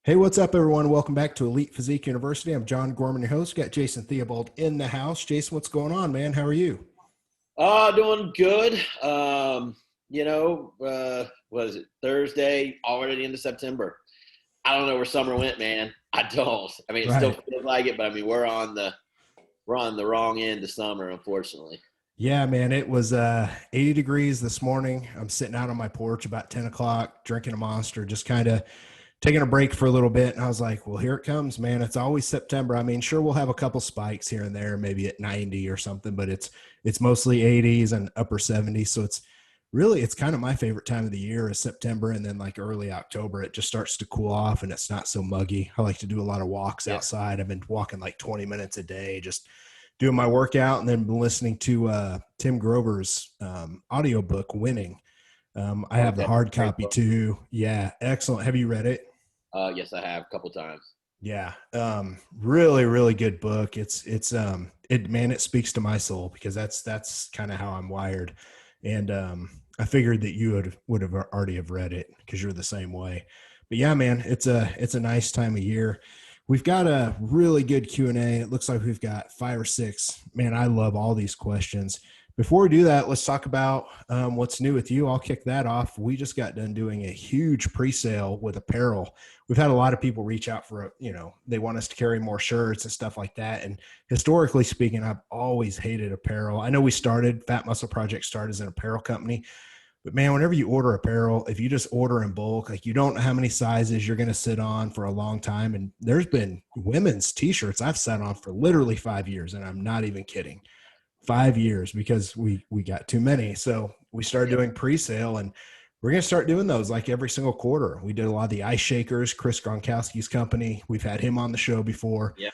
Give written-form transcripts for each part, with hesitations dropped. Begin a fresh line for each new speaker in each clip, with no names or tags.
Hey, what's up, everyone? Welcome back to Elite Physique University. I'm John Gorman, your host. Got Jason Theobald in the house. Jason, what's going on, man? How are you?
Doing good. What is it? Thursday, already the end of September. I don't know where summer went, man. I don't. I mean, it still
Right.
feels like it, but I mean, we're on the wrong end of summer, unfortunately.
Yeah, man. It was 80 degrees this morning. I'm sitting out on my porch about 10 o'clock, drinking a monster, just kind of taking a break for a little bit. And I was like, well, here it comes, man. It's always September. I mean, sure, we'll have a couple spikes here and there, maybe at 90 or something, but it's mostly 80s and upper 70s. So it's kind of my favorite time of the year is September, and then like early October, it just starts to cool off and it's not so muggy. I like to do a lot of walks
Yeah.
outside. I've been walking like 20 minutes a day, just doing my workout, and then been listening to Tim Grover's audiobook Winning. I have the
Okay.
hard
Great
copy
book.
too. Yeah, excellent. Have you read it?
Yes, I have a couple times.
Yeah. Really, really good book. It, man, it speaks to my soul because that's kind of how I'm wired. And I figured that you would have already have read it because you're the same way. But yeah, man, it's a nice time of year. We've got a really good Q&A. It looks like we've got five or six. Man, I love all these questions. Before we do that, let's talk about what's new with you. I'll kick that off. We just got done doing a huge pre-sale with apparel. We've had a lot of people reach out for, they want us to carry more shirts and stuff like that. And historically speaking, I've always hated apparel. I know Fat Muscle Project started as an apparel company, but man, whenever you order apparel, if you just order in bulk, like you don't know how many sizes you're going to sit on for a long time. And there's been women's t-shirts I've sat on for literally 5 years. And I'm not even kidding. 5 years because we got too many. So we started
Yep.
doing pre-sale, and we're going to start doing those like every single quarter. We did a lot of the ice shakers, Chris Gronkowski's company. We've had him on the show before.
Yeah.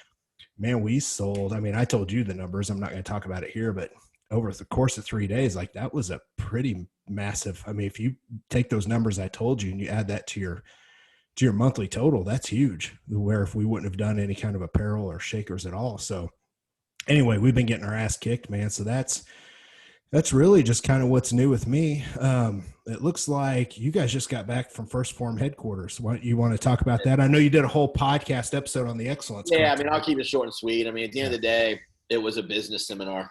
Man, we sold, I mean, I told you the numbers. I'm not going to talk about it here, but over the course of 3 days, like that was a pretty massive. I mean, if you take those numbers I told you and you add that to your monthly total, that's huge. Where if we wouldn't have done any kind of apparel or shakers at all. So anyway, we've been getting our ass kicked, man. So that's really just kind of what's new with me. It looks like you guys just got back from First Form headquarters. What you want to talk about that? I know you did a whole podcast episode on the excellence
Yeah, I
culture.
mean, I'll keep it short and sweet. I mean, at the end
Yeah.
of the day, it was a business seminar.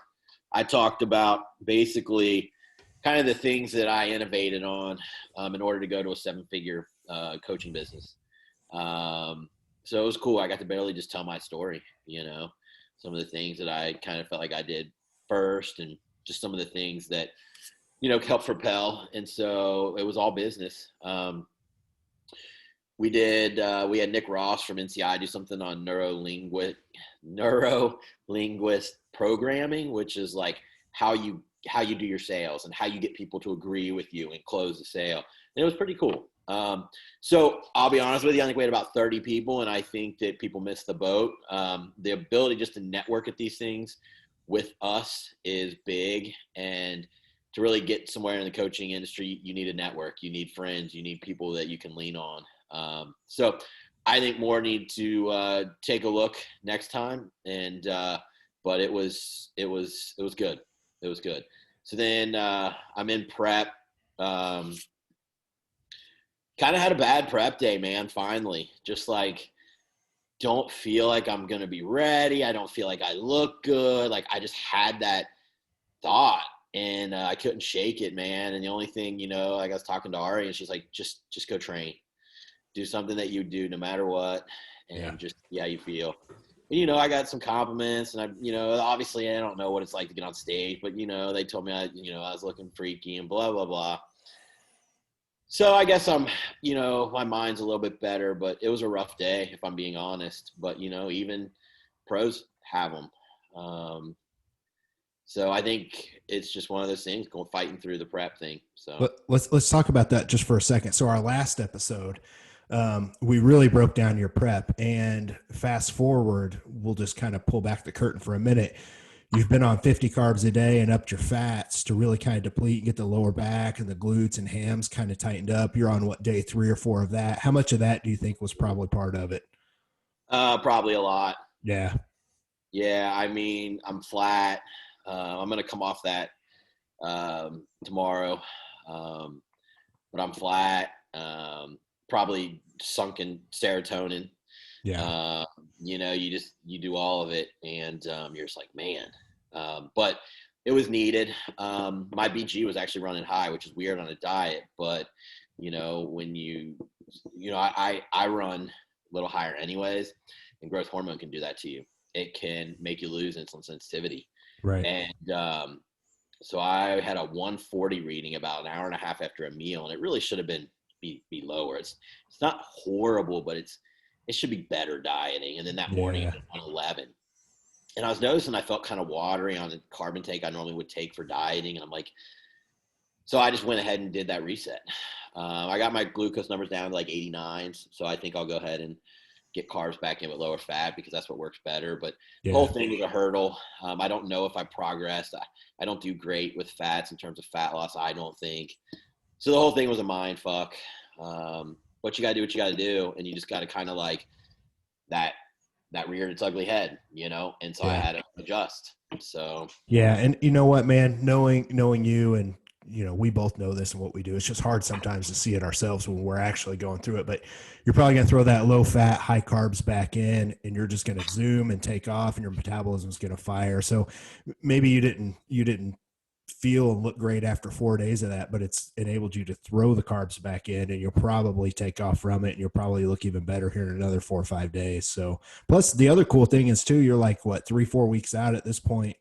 I talked about basically kind of the things that I innovated on in order to go to a seven-figure coaching business. So it was cool. I got to barely just tell my story, some of the things that I kind of felt like I did first and just some of the things that, helped propel. And so it was all business. We had Nick Ross from NCI do something on neuro linguist programming, which is like how you do your sales and how you get people to agree with you and close the sale. And it was pretty cool. So I'll be honest with you, I think we had about 30 people, and I think that people missed the boat. The ability just to network at these things with us is big, and to really get somewhere in the coaching industry, you need a network, you need friends, you need people that you can lean on. So I think more need to take a look next time, and but it was good. It was good. So then I'm in prep. Kind of had a bad prep day, man. Finally, just like don't feel like I'm gonna be ready. I don't feel like I look good. Like I just had that thought, and I couldn't shake it, man. And the only thing, like I was talking to Ari, and she's like, just go train, do something that you do no matter what,
Yeah.
and just see how you feel. I got some compliments, and obviously I don't know what it's like to get on stage, but they told me I was looking freaky and blah blah blah. So I guess my mind's a little bit better, but it was a rough day if I'm being honest. But even pros have them. So I think it's just one of those things, going fighting through the prep thing. So
Let's talk about that just for a second. So our last episode, we really broke down your prep, and fast forward, we'll just kind of pull back the curtain for a minute. You've been on 50 carbs a day and upped your fats to really kind of deplete, get the lower back and the glutes and hams kind of tightened up. You're on what, day 3 or 4 of that? How much of that do you think was probably part of it?
probably a lot.
Yeah.
Yeah, I mean, I'm flat. I'm gonna come off that tomorrow, but I'm flat. Probably sunken serotonin.
Yeah.
You know, you do all of it, and you're just like, man. But it was needed. My BG was actually running high, which is weird on a diet, but you know, when I run a little higher anyways, and growth hormone can do that to you. It can make you lose insulin sensitivity.
Right.
And so I had a 140 reading about an hour and a half after a meal, and it really should have been be lower. It's not horrible, but it should be better dieting. And then that morning it
Yeah.
was 111. And I was noticing I felt kind of watery on the carb intake I normally would take for dieting. And I'm like, so I just went ahead and did that reset. I got my glucose numbers down to like 89. So I think I'll go ahead and get carbs back in with lower fat because that's what works better. But the
Yeah.
whole thing was a hurdle. I don't know if I progressed. I don't do great with fats in terms of fat loss, I don't think. So the whole thing was a mind fuck. But you got to do what you got to do. And you just got to kind of like that reared its ugly head, you know? And so I
Yeah.
had to adjust. So
Yeah. And you know what, man, knowing you, and, you know, we both know this and what we do. It's just hard sometimes to see it ourselves when we're actually going through it, but you're probably going to throw that low fat, high carbs back in, and you're just going to zoom and take off, and your metabolism is going to fire. So maybe you didn't feel and look great after 4 days of that, but it's enabled you to throw the carbs back in, and you'll probably take off from it, and you'll probably look even better here in another 4 or 5 days. So plus the other cool thing is too, you're like, what, 3-4 weeks out at this point.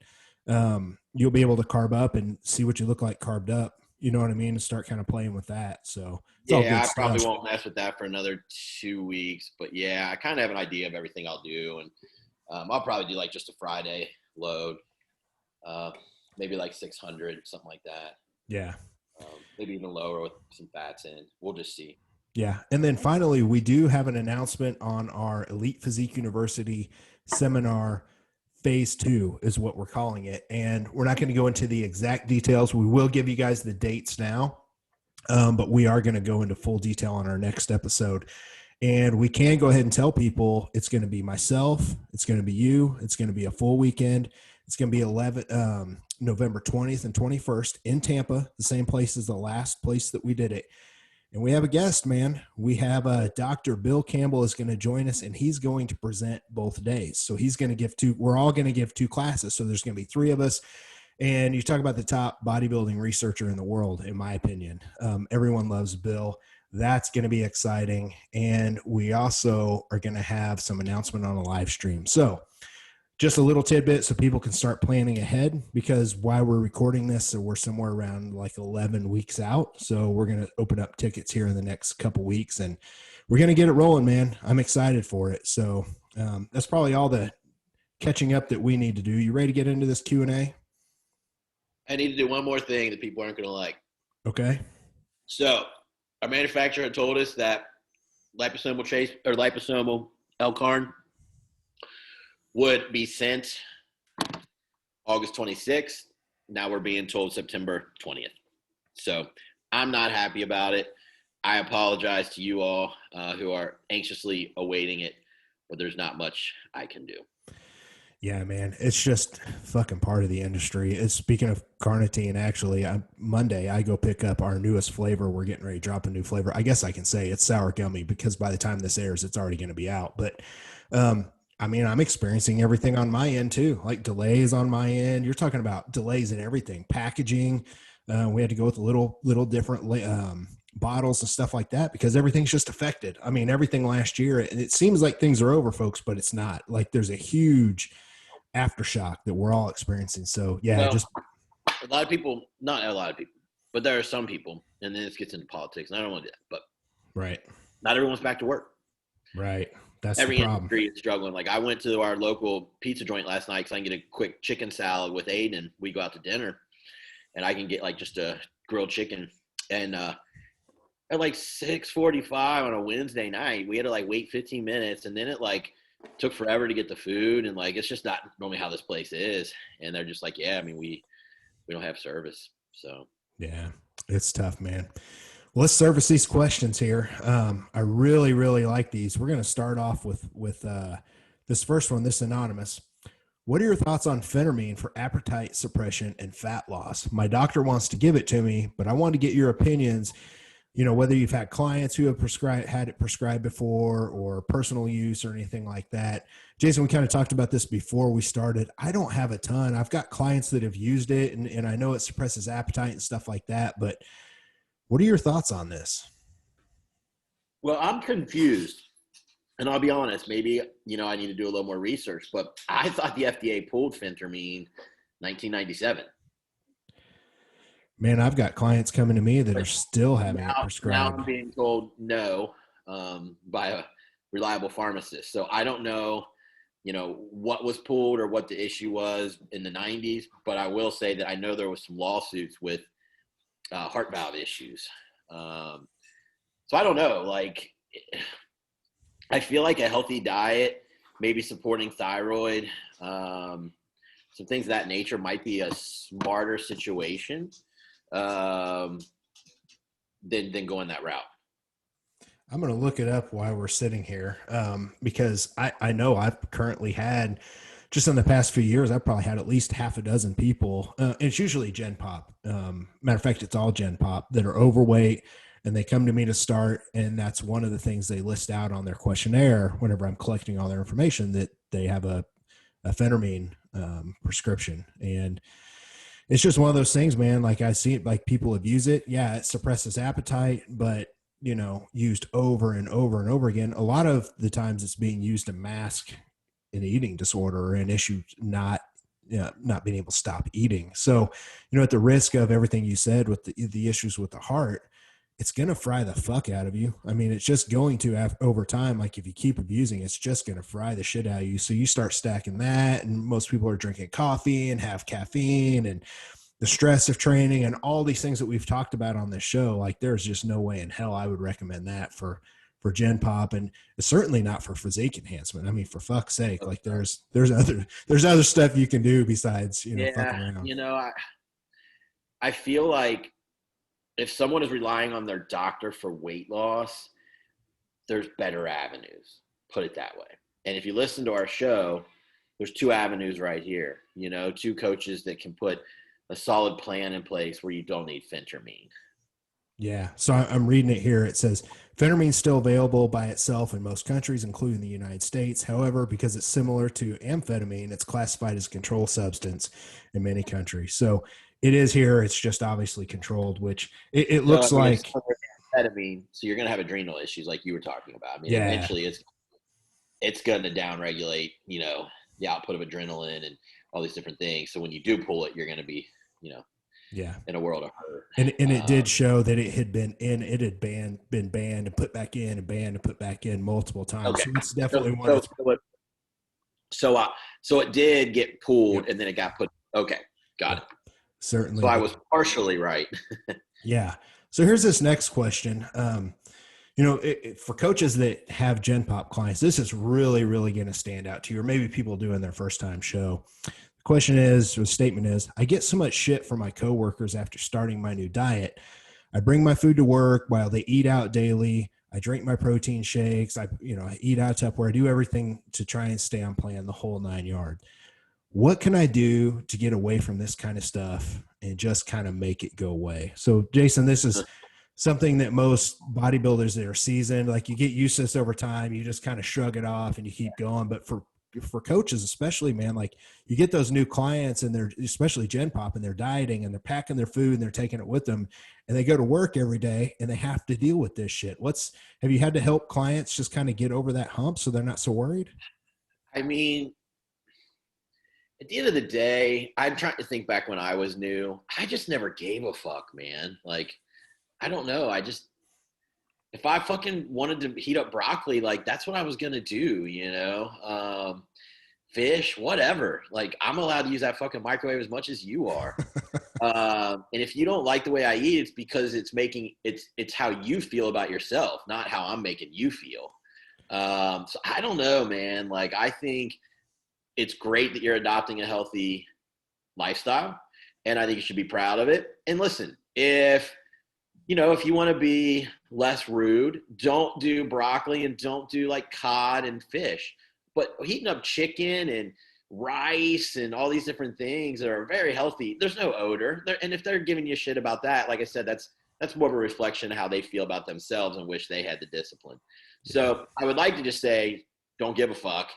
You'll be able to carb up and see what you look like carbed up, you know what I mean, and start kind of playing with that. So it's all
yeah,
good
I
stuff.
probably won't mess with that for another 2 weeks, but yeah, I kind of have an idea of everything I'll do. And I'll probably do like just a Friday load, uh, maybe like 600, something like that.
Yeah.
Maybe even lower with some fats in. We'll just see.
Yeah. And then finally, we do have an announcement on our Elite Physique University seminar. Phase 2 is what we're calling it. And we're not going to go into the exact details. We will give you guys the dates now, but we are going to go into full detail on our next episode. And we can go ahead and tell people it's going to be myself, it's going to be you, it's going to be a full weekend. It's going to be November 20th and 21st in Tampa, the same place as the last place that we did it. And we have a guest, man. We have Dr. Bill Campbell is going to join us, and he's going to present both days. So he's going to give we're all going to give 2 classes. So there's going to be 3 of us. And you talk about the top bodybuilding researcher in the world, in my opinion. Everyone loves Bill. That's going to be exciting. And we also are going to have some announcement on a live stream. So just a little tidbit so people can start planning ahead, because while we're recording this, so we're somewhere around like 11 weeks out. So we're going to open up tickets here in the next couple weeks, and we're going to get it rolling, man. I'm excited for it. So that's probably all the catching up that we need to do. You ready to get into this Q&A?
I need to do one more thing that people aren't going to like.
Okay.
So our manufacturer had told us that liposomal L-carn would be sent August 26th. Now we're being told September 20th. So I'm not happy about it. I apologize to you all who are anxiously awaiting it, but there's not much I can do.
Yeah, man, it's just fucking part of the industry. Speaking of carnitine, actually, Monday I go pick up our newest flavor. We're getting ready to drop a new flavor. I guess I can say it's sour gummy, because by the time this airs, it's already going to be out. But I mean, I'm experiencing everything on my end too, like delays on my end. You're talking about delays in everything, packaging. We had to go with little different bottles and stuff like that, because everything's just affected. I mean, everything last year, it seems like things are over, folks, but it's not. Like there's a huge aftershock that we're all experiencing. So yeah,
Well,
just
a lot of people, not a lot of people, but there are some people, and then this gets into politics, and I don't want to do that, but
right.
not everyone's back to work.
Right. That's
Every
the problem.
industry is struggling. Like I went to our local pizza joint last night because I can get a quick chicken salad with Aiden. We go out to dinner, and I can get like just a grilled chicken. And at like 6:45 on a Wednesday night, we had to like wait 15 minutes, and then it like took forever to get the food, and like it's just not normally how this place is. And they're just like, yeah, I mean, we don't have service. So
yeah, it's tough, man. Well, let's service these questions here. I really, really like these. We're going to start off with this first one, this anonymous. What are your thoughts on Phentermine for appetite suppression and fat loss? My doctor wants to give it to me, but I want to get your opinions whether you've had clients who have had it prescribed before or personal use or anything like that. Jason, we kind of talked about this before we started. I don't have a ton. I've got clients that have used it, and I know it suppresses appetite and stuff like that, but what are your thoughts on this?
Well, I'm confused. And I'll be honest, maybe, I need to do a little more research, but I thought the FDA pulled Phentermine 1997.
Man, I've got clients coming to me that
But
are still having it
now
prescribed.
I'm being told no by a reliable pharmacist. So I don't know, what was pulled or what the issue was in the 90s, but I will say that I know there was some lawsuits with heart valve issues. So I don't know, like, I feel like a healthy diet, maybe supporting thyroid, some things of that nature might be a smarter situation than going that route.
I'm going to look it up while we're sitting here because I know I've currently had, just in the past few years, I've probably had at least half a dozen people. It's usually Gen Pop. Matter of fact, it's all Gen Pop that are overweight, and they come to me to start. And that's one of the things they list out on their questionnaire whenever I'm collecting all their information, that they have a Phentermine prescription. And it's just one of those things, man. Like, I see it, like, people abuse it. Yeah, it suppresses appetite, but used over and over and over again. A lot of the times it's being used to mask an eating disorder or an issue, not being able to stop eating. So, at the risk of everything you said with the issues with the heart, it's going to fry the fuck out of you. I mean, it's just going to over time. Like, if you keep abusing, it's just going to fry the shit out of you. So you start stacking that, and most people are drinking coffee and have caffeine and the stress of training and all these things that we've talked about on this show. Like, there's just no way in hell I would recommend that for Gen Pop, and certainly not for physique enhancement. I mean, for fuck's sake, like, there's other stuff you can do besides, fucking around.
I feel like if someone is relying on their doctor for weight loss, there's better avenues, put it that way. And if you listen to our show, there's two avenues right here, two coaches that can put a solid plan in place where you don't need Phentermine.
Yeah. So I'm reading it here. It says Phentermine is still available by itself in most countries, including the United States. However, because it's similar to amphetamine, it's classified as a controlled substance in many countries. So it is here. It's just obviously controlled, which it looks like
amphetamine. So you're going to have adrenal issues like you were talking about. I mean,
yeah.
Eventually it's going to downregulate, the output of adrenaline and all these different things. So when you do pull it, you're going to be, in a world of hurt.
And it did show that it had been been banned and put back in and banned and put back in multiple times.
Okay.
So it's definitely one.
So it did get pulled, yep. And then it got put. Okay. Got it.
Certainly.
So I was partially right.
Yeah. So here's this next question. For coaches that have Gen Pop clients, this is really, really going to stand out to you, or maybe people doing their first time show. The question is, or the statement is, I get so much shit from my coworkers after starting my new diet. I bring my food to work while they eat out daily. I drink my protein shakes. I eat out Tupperware. I do everything to try and stay on plan, the whole 9 yards. What can I do to get away from this kind of stuff and just kind of make it go away? So, Jason, this is something that most bodybuilders that are seasoned, like, you get used to this over time. You just kind of shrug it off and you keep going. But for coaches, especially, man, like, you get those new clients and they're, especially Gen Pop, and they're dieting and they're packing their food and they're taking it with them, and they go to work every day and they have to deal with this shit. Have you had to help clients just kind of get over that hump so they're not so worried?
I mean, at the end of the day, I'm trying to think back when I was new. I just never gave a fuck, man. Like, I don't know. If I fucking wanted to heat up broccoli, like, that's what I was going to do, fish, whatever. Like, I'm allowed to use that fucking microwave as much as you are. And if you don't like the way I eat, it's because it's how you feel about yourself, not how I'm making you feel. So I don't know, man. Like, I think it's great that you're adopting a healthy lifestyle, and I think you should be proud of it. And listen, if you want to be less rude, don't do broccoli and don't do like cod and fish, but heating up chicken and rice and all these different things that are very healthy. There's no odor. And if they're giving you shit about that, like I said, that's that's more of a reflection of how they feel about themselves and wish they had the discipline.
Yeah.
So I would like to just say, don't give a fuck.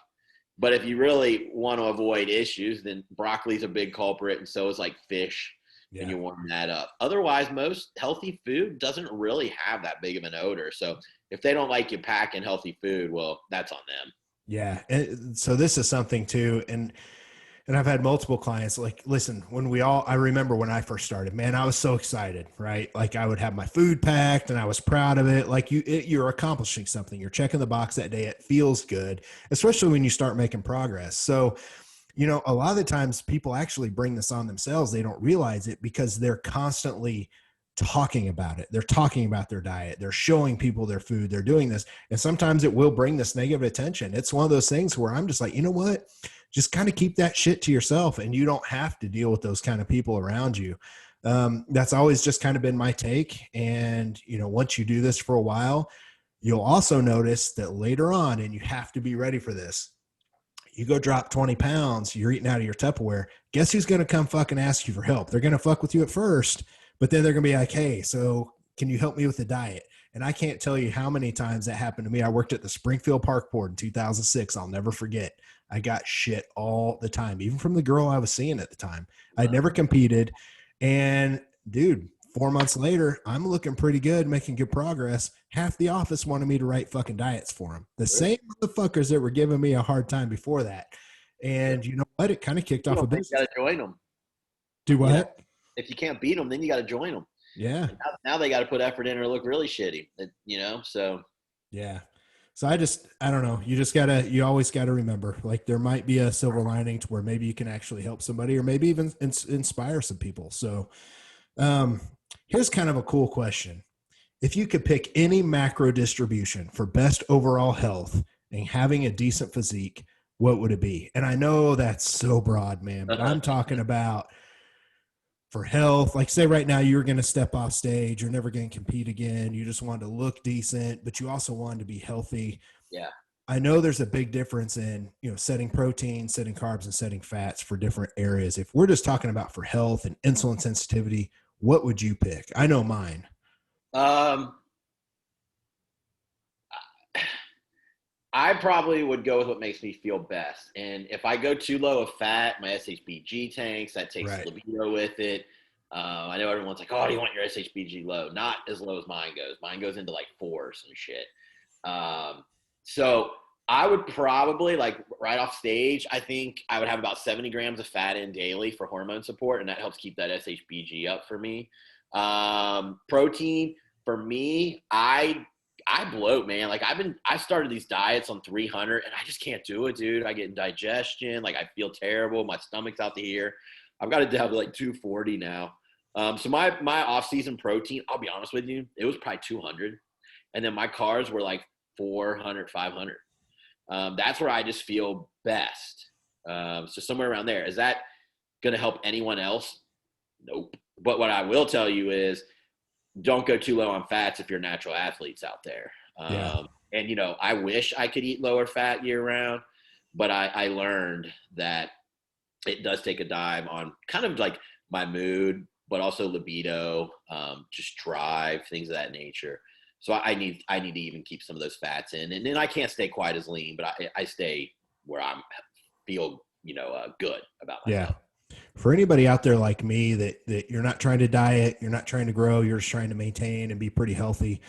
But if you really want to avoid issues, then broccoli's a big culprit, and so is like fish, and
Yeah.
you warm that up. Otherwise, most healthy food doesn't really have that big of an odor. So if they don't like you packing healthy food, well, that's on them.
Yeah. And so this is something too. And I've had multiple clients like, listen, I remember when I first started, man, I was so excited, right? Like I would have my food packed and I was proud of it. Like you're accomplishing something. You're checking the box that day. It feels good, especially when you start making progress. So, a lot of the times people actually bring this on themselves. They don't realize it because they're constantly talking about it. They're talking about their diet. They're showing people their food. They're doing this. And sometimes it will bring this negative attention. It's one of those things where I'm just like, you know what? Just kind of keep that shit to yourself and you don't have to deal with those kind of people around you. That's always just kind of been my take. And, once you do this for a while, you'll also notice that later on, and you have to be ready for this, you go drop 20 pounds, you're eating out of your Tupperware. Guess who's going to come fucking ask you for help? They're going to fuck with you at first, but then they're going to be like, hey, so can you help me with the diet? And I can't tell you how many times that happened to me. I worked at the Springfield Park Board in 2006. I'll never forget. I got shit all the time, even from the girl I was seeing at the time. I'd never competed. And dude, 4 months later, I'm looking pretty good, making good progress. Half the office wanted me to write fucking diets for them. The same motherfuckers that were giving me a hard time before that. And you know what? It kind of kicked off a business.
You got to join them.
Do what?
If you can't beat them, then you got to join them.
Yeah.
Now they got to put effort in or look really shitty, so.
Yeah. So I don't know. You always got to remember, like there might be a silver lining to where maybe you can actually help somebody or maybe even inspire some people. So here's kind of a cool question. If you could pick any macro distribution for best overall health and having a decent physique, what would it be? And I know that's so broad, man, but I'm talking about for health. Like say right now you're going to step off stage, you're never going to compete again. You just wanted to look decent, but you also wanted to be healthy.
Yeah.
I know there's a big difference in, setting protein, setting carbs, and setting fats for different areas. If we're just talking about for health and insulin sensitivity, what would you pick? I know mine.
I probably would go with what makes me feel best. And if I go too low of fat, my SHBG tanks, that takes libido with it. I know everyone's like, oh, do you want your SHBG low? Not as low as mine goes. Mine goes into like 4s and shit. So I would probably, like right off stage, I think I would have about 70 grams of fat in daily for hormone support, and that helps keep that SHBG up for me. Protein, for me, I bloat, man. Like I started these diets on 300 and I just can't do it, dude. I get indigestion. Like I feel terrible. My stomach's out to here. I've got it down to like 240 now. So my off-season protein, I'll be honest with you, it was probably 200. And then my carbs were like 400, 500. That's where I just feel best. So somewhere around there. Is that going to help anyone else? Nope. But what I will tell you is don't go too low on fats if you're natural athletes out there. And, I wish I could eat lower fat year round, but I learned that it does take a dive on kind of like my mood, but also libido, just drive, things of that nature. So I need to even keep some of those fats in, and then I can't stay quite as lean, but I stay where I'm feel, good about myself.
Yeah. For anybody out there like me that you're not trying to diet, you're not trying to grow, you're just trying to maintain and be pretty healthy.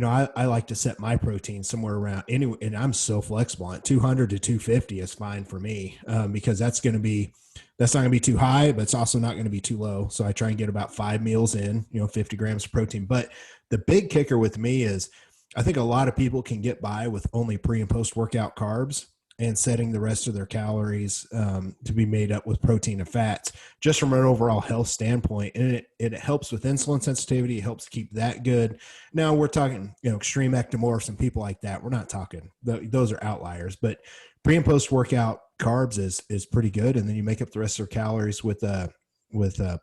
I like to set my protein somewhere around anyway, and I'm so flexible. At 200 to 250 is fine for me because that's not going to be too high, but it's also not going to be too low. So I try and get about 5 meals in, 50 grams of protein. But the big kicker with me is I think a lot of people can get by with only pre and post workout carbs and setting the rest of their calories to be made up with protein and fats, just from an overall health standpoint. And it helps with insulin sensitivity. It helps keep that good. Now we're talking, extreme ectomorphs and people like that. We're not talking, those are outliers, but pre and post workout carbs is pretty good. And then you make up the rest of their calories with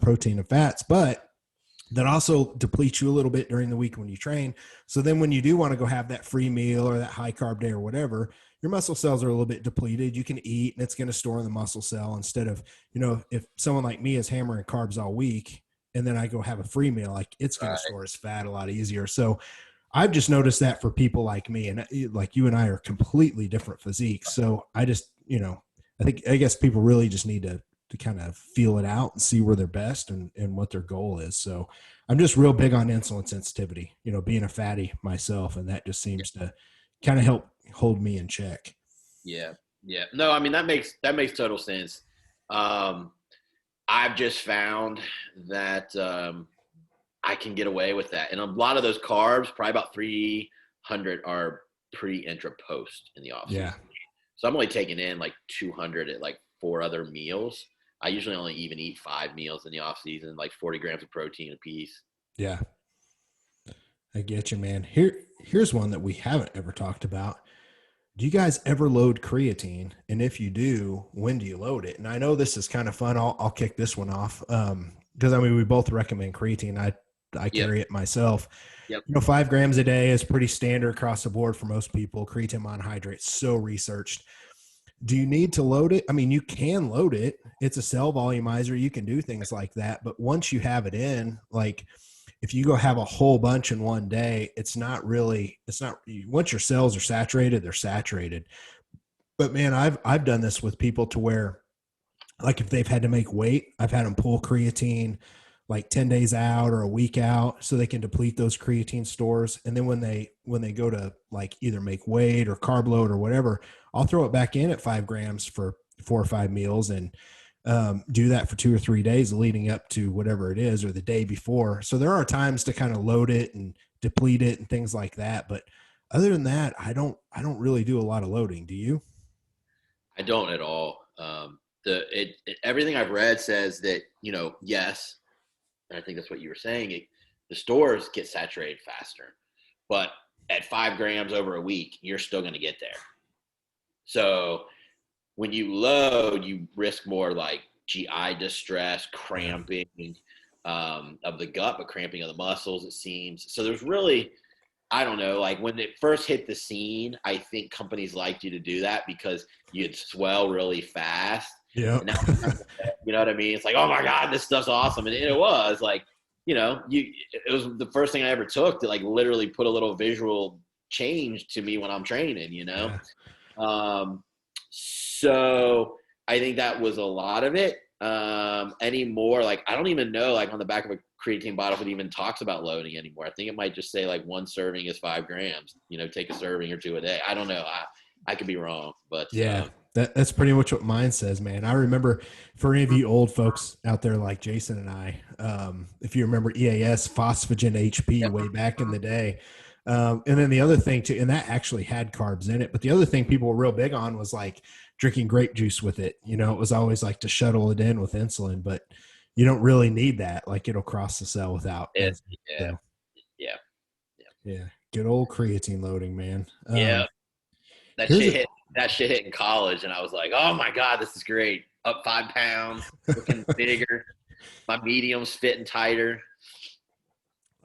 protein and fats, but that also depletes you a little bit during the week when you train. So then when you do want to go have that free meal or that high carb day or whatever, your muscle cells are a little bit depleted. You can eat and it's going to store in the muscle cell instead of, if someone like me is hammering carbs all week and then I go have a free meal, like it's going to
Right.
store as fat a lot easier. So I've just noticed that for people like me, and like you and I are completely different physiques. So I just, I guess people really just need to kind of feel it out and see where they're best and what their goal is. So I'm just real big on insulin sensitivity, being a fatty myself, and that just seems to kind of help hold me in check.
Yeah. Yeah. No, I mean, that makes total sense. Um, I've just found that I can get away with that. And a lot of those carbs, probably about 300 are pre, intra, post in the off
Yeah.
season. So I'm only taking in like 200 at like 4 other meals. I usually only even eat 5 meals in the off season, like 40 grams of protein a piece.
Yeah. I get you, man. Here's one that we haven't ever talked about. Do you guys ever load creatine? And if you do, when do you load it? And I know this is kind of fun. I'll kick this one off. Because I mean, we both recommend creatine. I
Yep.
carry it myself.
Yep.
5 grams a day is pretty standard across the board for most people. Creatine monohydrate, so researched. Do you need to load it? I mean, you can load it. It's a cell volumizer. You can do things like that. But once you have it in, like if you go have a whole bunch in one day, it's not, once your cells are saturated, they're saturated. But man, I've done this with people to where, like if they've had to make weight, I've had them pull creatine like 10 days out or a week out so they can deplete those creatine stores. And then when they go to like either make weight or carb load or whatever, I'll throw it back in at 5 grams for 4 or 5 meals and do that for 2 or 3 days leading up to whatever it is or the day before. So there are times to kind of load it and deplete it and things like that. But other than that, I don't really do a lot of loading. Do you?
I don't at all. Everything I've read says that, yes, and I think that's what you were saying. The stores get saturated faster, but at 5 grams over a week, you're still going to get there. So when you load, you risk more like GI distress, cramping of the gut, but cramping of the muscles, it seems. So there's really, I don't know, like when it first hit the scene, I think companies liked you to do that because you'd swell really fast.
Yeah.
And now, you know what I mean? It's like, oh my God, this stuff's awesome. And it was like, it was the first thing I ever took to like literally put a little visual change to me when I'm training,
Yeah.
So I think that was a lot of it. Anymore, like I don't even know, like on the back of a creatine bottle, if it even talks about loading anymore. I think it might just say like one serving is 5 grams. Take a serving or two a day. I don't know. I could be wrong, but
Yeah. That's pretty much what mine says, man. I remember for any of you old folks out there like Jason and I, if you remember EAS, phosphagen HP way back in the day. And then the other thing too, and that actually had carbs in it, but the other thing people were real big on was like drinking grape juice with it. It was always like to shuttle it in with insulin, but you don't really need that. Like it'll cross the cell without.
yeah,
So,
yeah,
yeah. Good old creatine loading, man.
yeah. That
Here's
shit
a,
hit. That shit hit in college, and I was like, "Oh my God, this is great! Up 5 pounds, looking bigger. My medium's fitting tighter."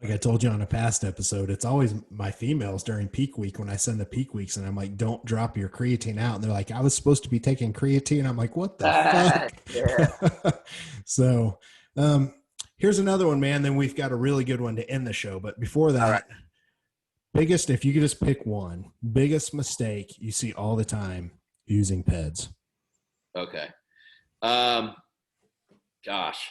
like I told you on a past episode, it's always my females during peak week when I send the peak weeks and I'm like, don't drop your creatine out. And they're like, I was supposed to be taking creatine. I'm like, what the
Yeah.
fuck? So here's another one, man. Then we've got a really good one to end the show. But before that,
All right.
if you could just pick one, biggest mistake you see all the time using PEDs.
Okay. Gosh.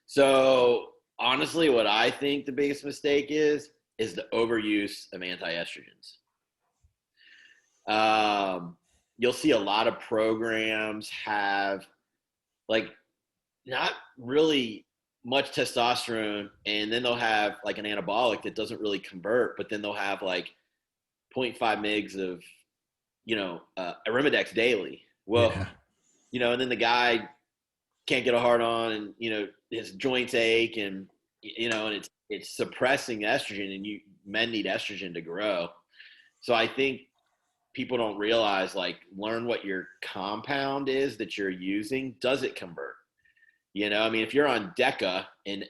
So honestly, what I think the biggest mistake is the overuse of anti-estrogens. You'll see a lot of programs have like not really much testosterone, and then they'll have like an anabolic that doesn't really convert, but then they'll have like 0.5 mgs of, Arimidex daily. Well,
Yeah.
and then the guy can't get a hard on, and his joints ache, and and it's suppressing estrogen, and men need estrogen to grow. So I think people don't realize, like, learn what your compound is that you're using. Does it convert? I mean, if you're on DECA and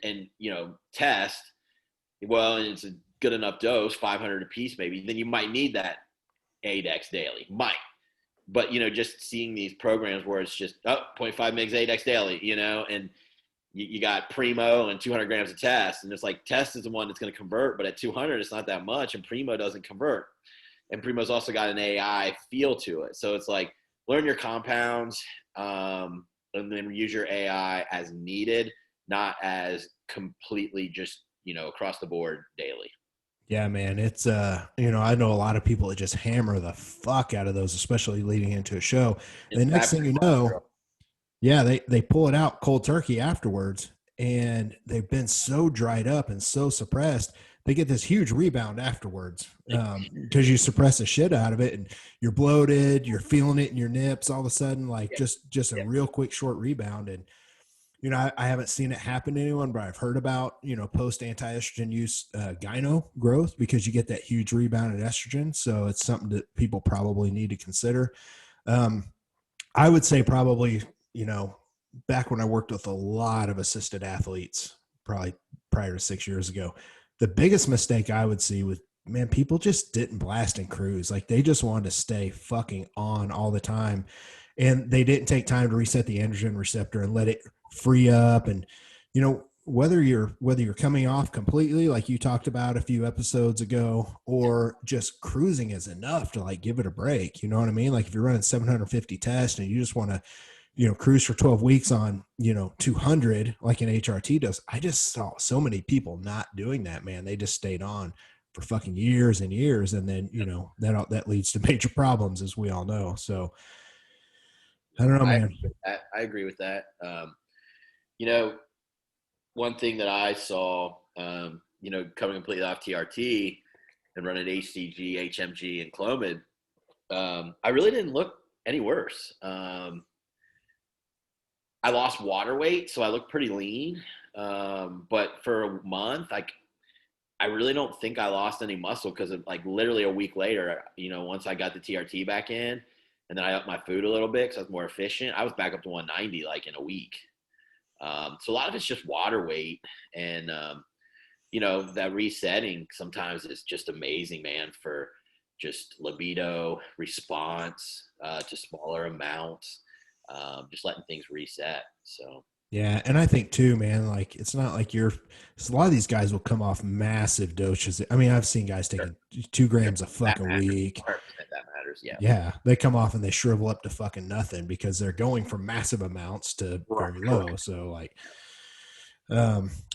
test, well, and it's a good enough dose, 500 a piece maybe, then you might need that ADEX daily. Might. But, just seeing these programs where it's just, 0.5 mgs ADEX daily, and you got Primo and 200 grams of test, and it's like test is the one that's going to convert, but at 200 it's not that much, and Primo doesn't convert. And Primo's also got an AI feel to it, so it's like learn your compounds, and then use your AI as needed, not as completely just across the board daily.
Yeah, man. It's I know a lot of people that just hammer the fuck out of those, especially leading into a show. And the
It's
next
bad for
thing you
cholesterol.
know, yeah, they pull it out cold turkey afterwards, and they've been so dried up and so suppressed, they get this huge rebound afterwards, because you suppress the shit out of it, and you're bloated, you're feeling it in your nips all of a sudden, like
Yeah,
just a
yeah,
real quick short rebound. And I haven't seen it happen to anyone, but I've heard about, post anti-estrogen use, gyno growth, because you get that huge rebound in estrogen. So it's something that people probably need to consider. Um, I would say probably, back when I worked with a lot of assisted athletes, probably prior to 6 years ago, the biggest mistake I would see was, man, people just didn't blast and cruise. Like they just wanted to stay fucking on all the time. And they didn't take time to reset the androgen receptor and let it free up. And, whether you're coming off completely, like you talked about a few episodes ago, or just cruising is enough to like give it a break. You know what I mean? Like if you're running 750 tests and you just want to, cruise for 12 weeks on, 200, like an HRT does. I just saw so many people not doing that, man. They just stayed on for fucking years and years. And then, that leads to major problems, as we all know. So I don't know, man.
I agree with that. You know, one thing that I saw, coming completely off TRT and running HCG, HMG, and Clomid, I really didn't look any worse. I lost water weight, so I looked pretty lean. But for a month, I really don't think I lost any muscle because like literally a week later, once I got the TRT back in, and then I upped my food a little bit because I was more efficient, I was back up to 190 like in a week. So a lot of it's just water weight, and that resetting sometimes is just amazing, man, for just libido response to smaller amounts, just letting things reset. So
Yeah, and I think too, man, like it's not like a lot of these guys will come off massive doses. I mean, I've seen guys
sure,
taking 2 grams of
that
fuck a
matters.
week.
100% that matters. Yeah.
Yeah, they come off and they shrivel up to fucking nothing because they're going from massive amounts to
Right.
very low. So like,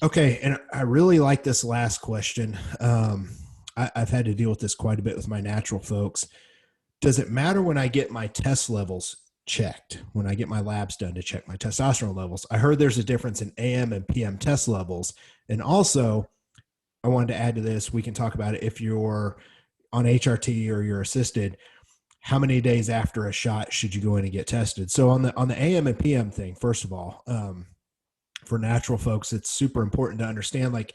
okay. And I really like this last question. I've had to deal with this quite a bit with my natural folks. Does it matter when I get my test levels checked, when I get my labs done to check my testosterone levels? I heard there's a difference in AM and PM test levels. And also, I wanted to add to this, we can talk about it, if you're on HRT or you're assisted, how many days after a shot should you go in and get tested? So on the AM and PM thing, first of all, for natural folks, it's super important to understand, like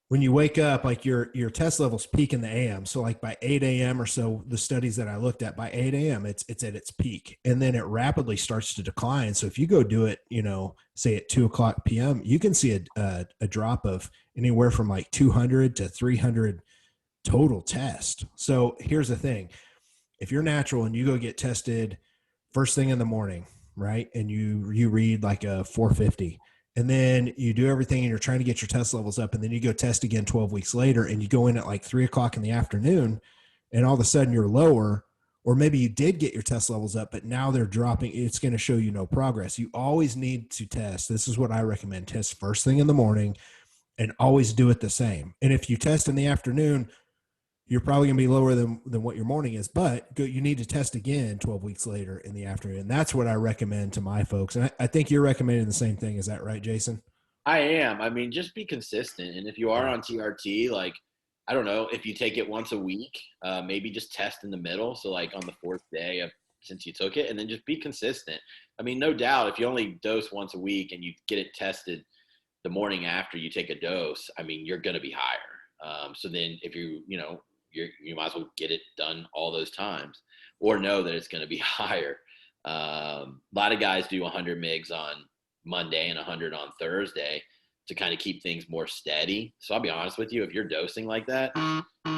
when you wake up, like your test levels peak in the AM. So like by 8 a.m. or so, the studies that I looked at, by 8 a.m. it's at its peak, and then it rapidly starts to decline. So if you go do it, say at 2 o'clock PM, you can see a drop of anywhere from like 200 to 300 total test. So here's the thing: if you're natural and you go get tested first thing in the morning, right, and you read like a 450, and then you do everything and you're trying to get your test levels up, and then you go test again 12 weeks later, and you go in at like 3 o'clock in the afternoon, and all of a sudden you're lower, or maybe you did get your test levels up, but now they're dropping, it's going to show you no progress. You always need to test. This is what I recommend: test first thing in the morning and always do it the same. And if you test in the afternoon, you're probably going to be lower than what your morning is, but you need to test again 12 weeks later in the afternoon. That's what I recommend to my folks. And I think you're recommending the same thing. Is that right, Jason?
I am. I mean, just be consistent. And if you are
Yeah.
on TRT, like, I don't know, if you take it once a week, maybe just test in the middle. So, like, on the fourth day of since you took it, and then just be consistent. I mean, no doubt, if you only dose once a week and you get it tested the morning after you take a dose, I mean, you're going to be higher. So then if you might as well get it done all those times, or know that it's going to be higher. A lot of guys do 100 mgs on Monday and 100 on Thursday to kind of keep things more steady. So I'll be honest with you, if you're dosing like that,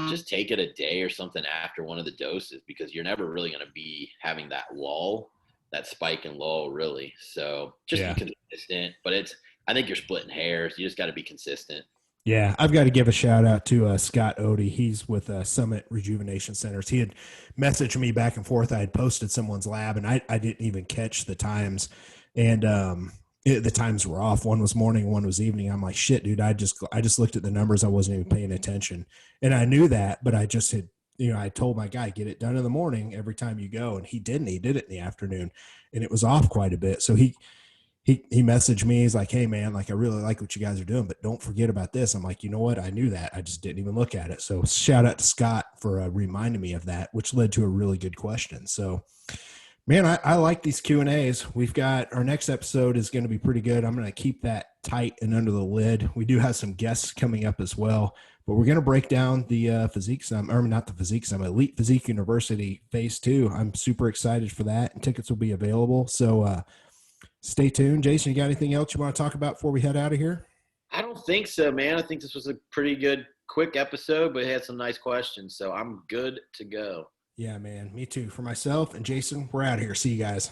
just take it a day or something after one of the doses, because you're never really going to be having that lull, that spike and lull, really. So just be
Yeah.
consistent, but I think you're splitting hairs. You just got to be consistent.
Yeah, I've got to give a shout out to Scott Odie. He's with Summit Rejuvenation Centers. He had messaged me back and forth. I had posted someone's lab, and I didn't even catch the times, and the times were off. One was morning, one was evening. I'm like, shit, dude. I just looked at the numbers. I wasn't even paying attention, and I knew that, but I just had. I told my guy, get it done in the morning every time you go. And he didn't. He did it in the afternoon, and it was off quite a bit. So he messaged me. He's like, hey man, like I really like what you guys are doing, but don't forget about this. I'm like, you know what? I knew that. I just didn't even look at it. So shout out to Scott for reminding me of that, which led to a really good question. So man, I like these Q&As. We've got our next episode is going to be pretty good. I'm going to keep that tight and under the lid. We do have some guests coming up as well, but we're going to break down the Physique Summit, or not the Physique Summit, Elite Physique University Phase 2. I'm super excited for that, and tickets will be available. So stay tuned. Jason, you got anything else you want to talk about before we head out of here?
I don't think so, man. I think this was a pretty good, quick episode, but it had some nice questions. So I'm good to go.
Yeah, man. Me too. For myself and Jason, we're out of here. See you guys.